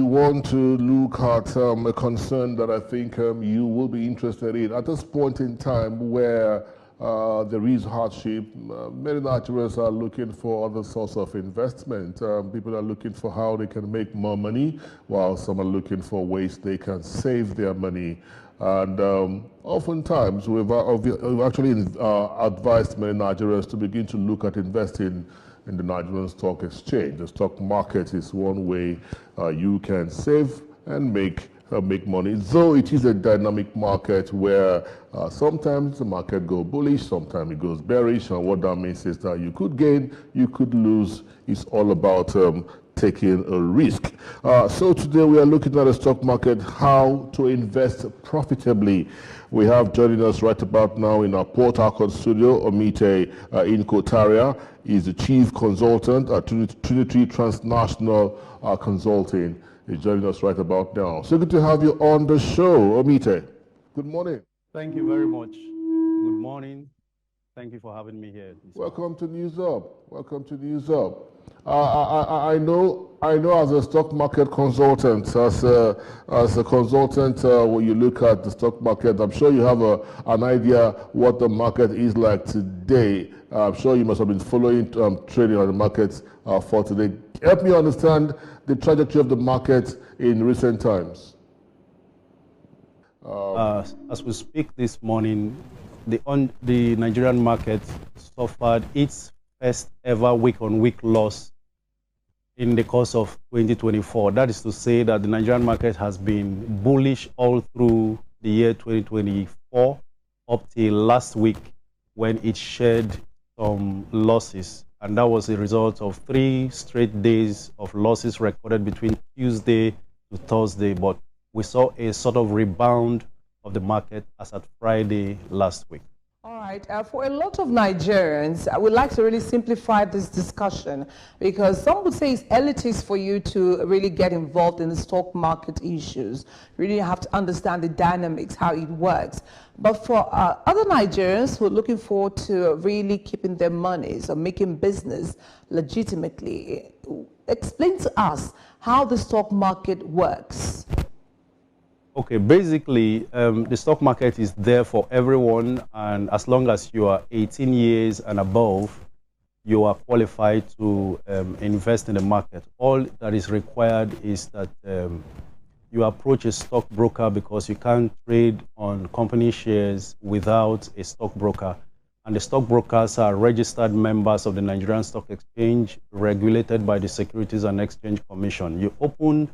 want to look at a concern that I think you will be interested in. At this point in time where there is hardship, many Nigerians are looking for other source of investment. People are looking for how they can make more money, while some are looking for ways they can save their money. And oftentimes, we've actually advised many Nigerians to begin to look at investing in the Nigerian Stock Exchange. The stock market is one way you can save and make money, though it is a dynamic market where sometimes the market goes bullish, sometimes it goes bearish, and what that means is that you could gain, you could lose. It's all about taking a risk. So today we are looking at the stock market, how to invest profitably. We have joining us right about now in our Port Harcourt studio, Omite Inkotaria. He's the chief consultant at Trinity Transnational Consulting. He's joining us right about now. So good to have you on the show, Omite. Good morning. Thank you very much. Good morning. Thank you for having me here. Welcome to News Up. Welcome to News Up. I know as a stock market consultant, as a consultant, when you look at the stock market, I'm sure you have an idea what the market is like today. I'm sure you must have been following trading on the markets for today. Help me understand the trajectory of the market in recent times. As we speak this morning, the Nigerian market suffered its first ever week-on-week loss in the course of 2024. That is to say that the Nigerian market has been bullish all through the year 2024 up till last week when it shed some losses. And that was a result of 3 straight days of losses recorded between Tuesday to Thursday. But we saw a sort of rebound of the market as at Friday last week. All right. For a lot of Nigerians, I would like to really simplify this discussion, because some would say it's elitist for you to really get involved in the stock market issues. You really have to understand the dynamics, how it works. But for other Nigerians who are looking forward to really keeping their monies or making business legitimately, explain to us how the stock market works. Okay, basically, the stock market is there for everyone, and as long as you are 18 years and above, you are qualified to invest in the market. All that is required is that you approach a stockbroker, because you can't trade on company shares without a stockbroker. And the stockbrokers are registered members of the Nigerian Stock Exchange, regulated by the Securities and Exchange Commission. You open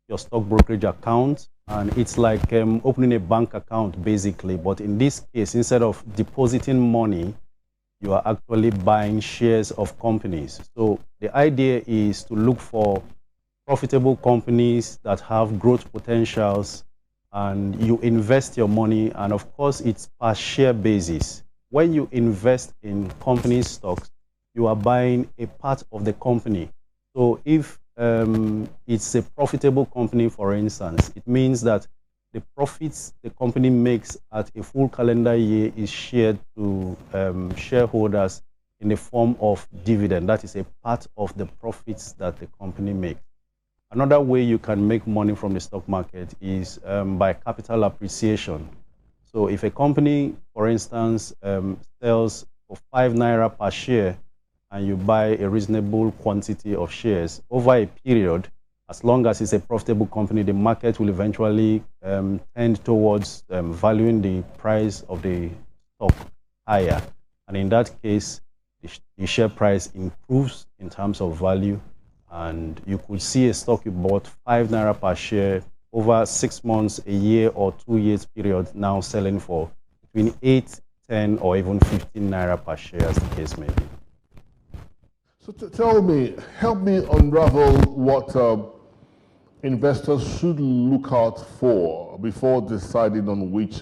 your stock brokerage account, and it's like opening a bank account basically, but in this case, instead of depositing money, you are actually buying shares of companies. So the idea is to look for profitable companies that have growth potentials, and you invest your money, and of course it's per share basis. When you invest in company stocks, you are buying a part of the company. So if it's a profitable company, for instance, it means that the profits the company makes at a full calendar year is shared to shareholders in the form of dividend. That is a part of the profits that the company makes. Another way you can make money from the stock market is by capital appreciation. So if a company, for instance, sells for 5 naira per share, and you buy a reasonable quantity of shares over a period, as long as it's a profitable company, the market will eventually tend towards valuing the price of the stock higher. And in that case, the share price improves in terms of value, and you could see a stock you bought 5 naira per share over 6 months, a year, or 2 years period now selling for between 8, 10, or even 15 naira per share, as the case may be. So tell me, help me unravel what investors should look out for before deciding on which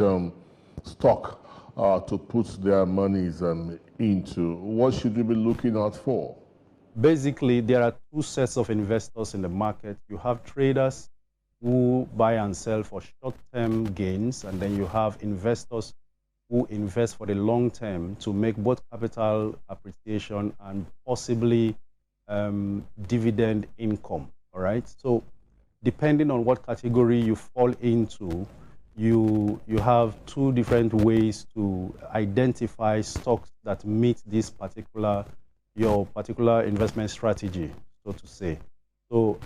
stock to put their monies into. What should you be looking out for? Basically, there are 2 sets of investors in the market. You have traders who buy and sell for short-term gains, and then you have investors who invest for the long term to make both capital appreciation and possibly dividend income. All right. So depending on what category you fall into, you have two different ways to identify stocks that meet this your particular investment strategy, so to say. So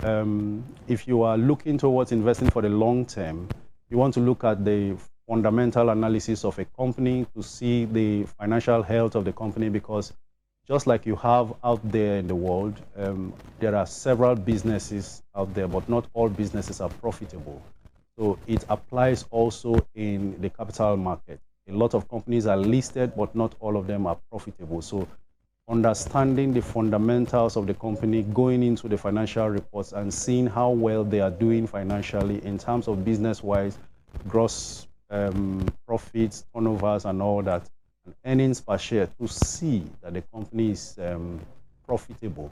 if you are looking towards investing for the long term, you want to look at the fundamental analysis of a company to see the financial health of the company, because just like you have out there in the world, there are several businesses out there, but not all businesses are profitable. So it applies also in the capital market. A lot of companies are listed, but not all of them are profitable. So understanding the fundamentals of the company, going into the financial reports and seeing how well they are doing financially in terms of business-wise, gross profits, turnovers, and all that, and earnings per share, to see that the company is profitable,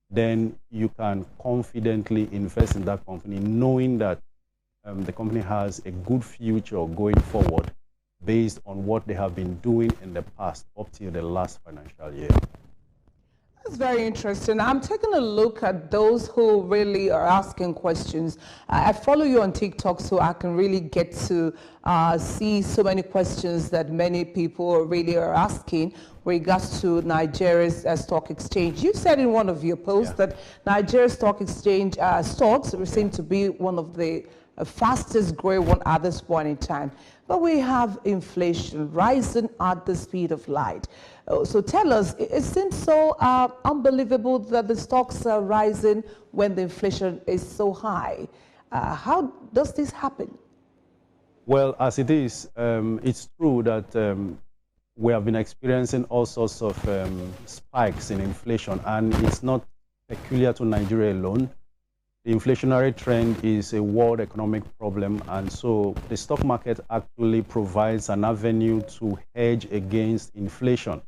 then you can confidently invest in that company, knowing that the company has a good future going forward based on what they have been doing in the past up till the last financial year. That's very interesting. I'm taking a look at those who really are asking questions. I follow you on TikTok, so I can really get to see so many questions that many people really are asking with regards to Nigeria's stock exchange. You said in one of your posts that Nigeria's stock exchange stocks seem to be one of the fastest growing one at this point in time. But we have inflation rising at the speed of light. So tell us, it seems so unbelievable that the stocks are rising when the inflation is so high. How does this happen? Well, as it is, it's true that we have been experiencing all sorts of spikes in inflation, and it's not peculiar to Nigeria alone. The inflationary trend is a world economic problem, and so the stock market actually provides an avenue to hedge against inflation.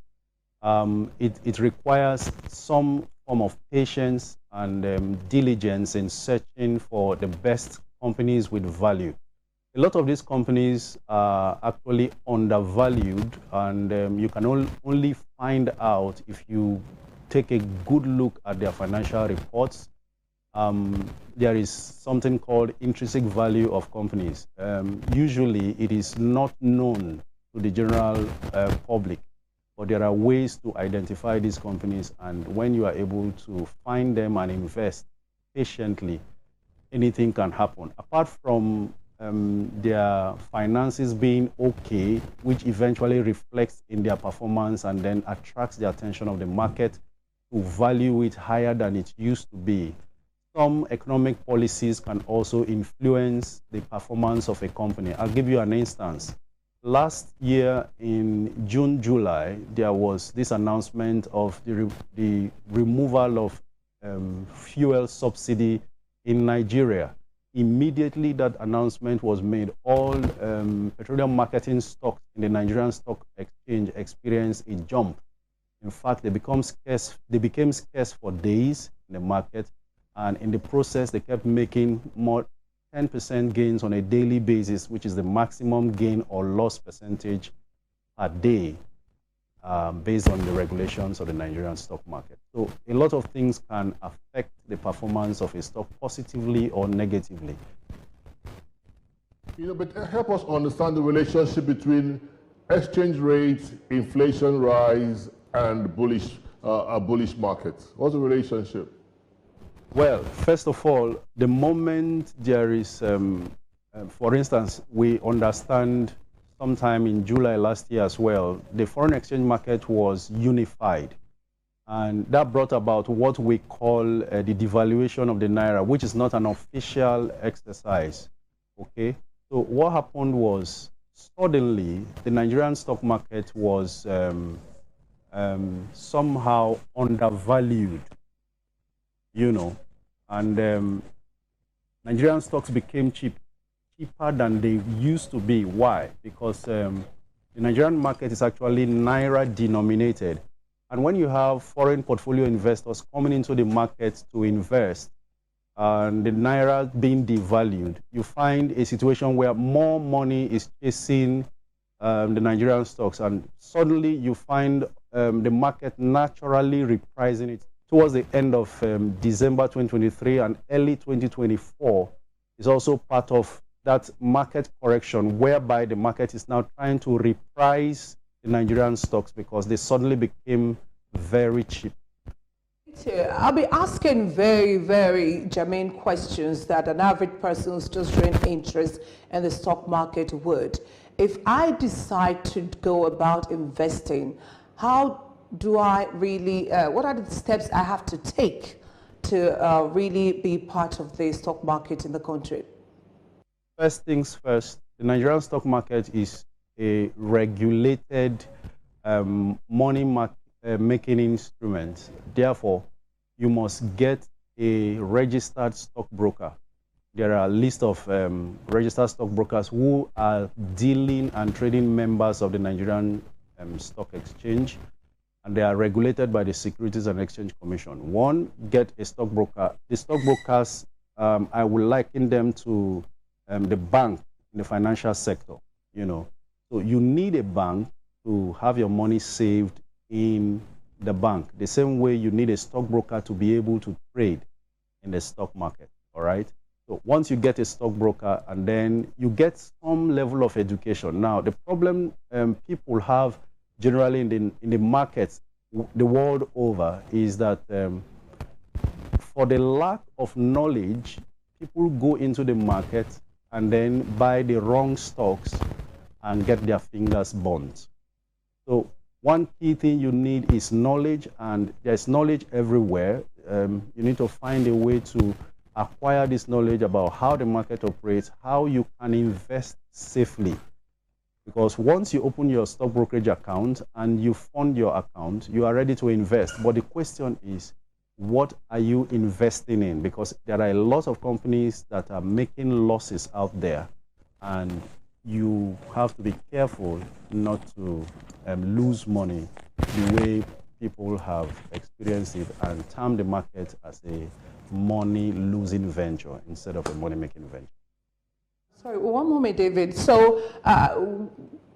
It requires some form of patience and diligence in searching for the best companies with value. A lot of these companies are actually undervalued, and you can only find out if you take a good look at their financial reports. There is something called intrinsic value of companies. Usually it is not known to the general public, but there are ways to identify these companies, and when you are able to find them and invest patiently, anything can happen. Apart from their finances being okay, which eventually reflects in their performance and then attracts the attention of the market to value it higher than it used to be. Some economic policies can also influence the performance of a company. I'll give you an instance. Last year in June, July, there was this announcement of the removal of fuel subsidy in Nigeria. Immediately that announcement was made, all petroleum marketing stocks in the Nigerian Stock Exchange experienced a jump. In fact, they became scarce for days in the market, and in the process, they kept making more 10% gains on a daily basis, which is the maximum gain or loss percentage a day based on the regulations of the Nigerian stock market. So a lot of things can affect the performance of a stock positively or negatively. But help us understand the relationship between exchange rates, inflation rise, and bullish markets. What's the relationship? Well, first of all, the moment there is, for instance, we understand sometime in July last year as well, the foreign exchange market was unified. And that brought about what we call the devaluation of the Naira, which is not an official exercise. Okay? So what happened was, suddenly, the Nigerian stock market was somehow undervalued, and Nigerian stocks became cheaper than they used to be. Why? Because the Nigerian market is actually Naira denominated. And when you have foreign portfolio investors coming into the market to invest, and the Naira being devalued, you find a situation where more money is chasing the Nigerian stocks, and suddenly you find the market naturally repricing it. Towards the end of December 2023 and early 2024, is also part of that market correction whereby the market is now trying to reprice the Nigerian stocks because they suddenly became very cheap. I'll be asking very, very germane questions that an average person who's just showing interest in the stock market would. If I decide to go about investing, how do I really, what are the steps I have to take to really be part of the stock market in the country? First things first, the Nigerian stock market is a regulated money making instrument. Therefore, you must get a registered stockbroker. There are a list of registered stockbrokers who are dealing and trading members of the Nigerian Stock Exchange, and they are regulated by the Securities and Exchange Commission. One, get a stockbroker. The stockbrokers, I would liken them to the bank in the financial sector, you know. So you need a bank to have your money saved in the bank, the same way you need a stockbroker to be able to trade in the stock market, all right? So once you get a stockbroker, and then you get some level of education. Now, the problem people have generally in the markets the world over is that for the lack of knowledge, people go into the market and then buy the wrong stocks and get their fingers burnt. So one key thing you need is knowledge, and there's knowledge everywhere. You need to find a way to acquire this knowledge about how the market operates, how you can invest safely. Because once you open your stock brokerage account and you fund your account, you are ready to invest. But the question is, what are you investing in? Because there are a lot of companies that are making losses out there, and you have to be careful not to lose money the way people have experienced it and term the market as a money-losing venture instead of a money-making venture. Sorry, one moment, David. So,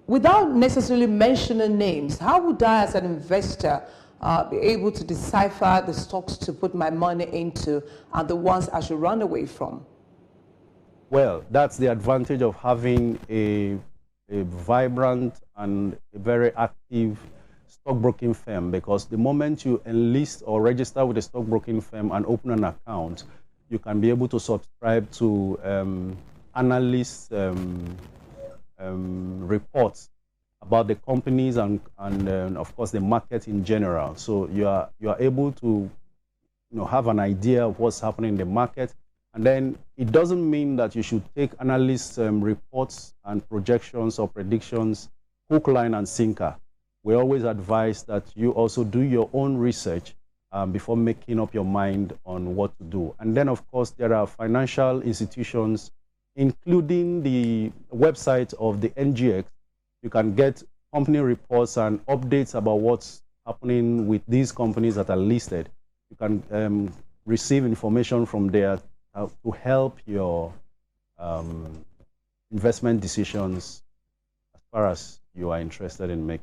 without necessarily mentioning names, how would I, as an investor, be able to decipher the stocks to put my money into and the ones I should run away from? Well, that's the advantage of having a vibrant and a very active stockbroking firm, because the moment you enlist or register with a stockbroking firm and open an account, you can be able to subscribe to analyst reports about the companies and of course the market in general. So you are able to have an idea of what's happening in the market. And then it doesn't mean that you should take analyst reports and projections or predictions hook, line, and sinker. We always advise that you also do your own research before making up your mind on what to do. And then, of course, there are financial institutions, including the website of the NGX. You can get company reports and updates about what's happening with these companies that are listed. You can receive information from there to help your investment decisions as far as you are interested in making.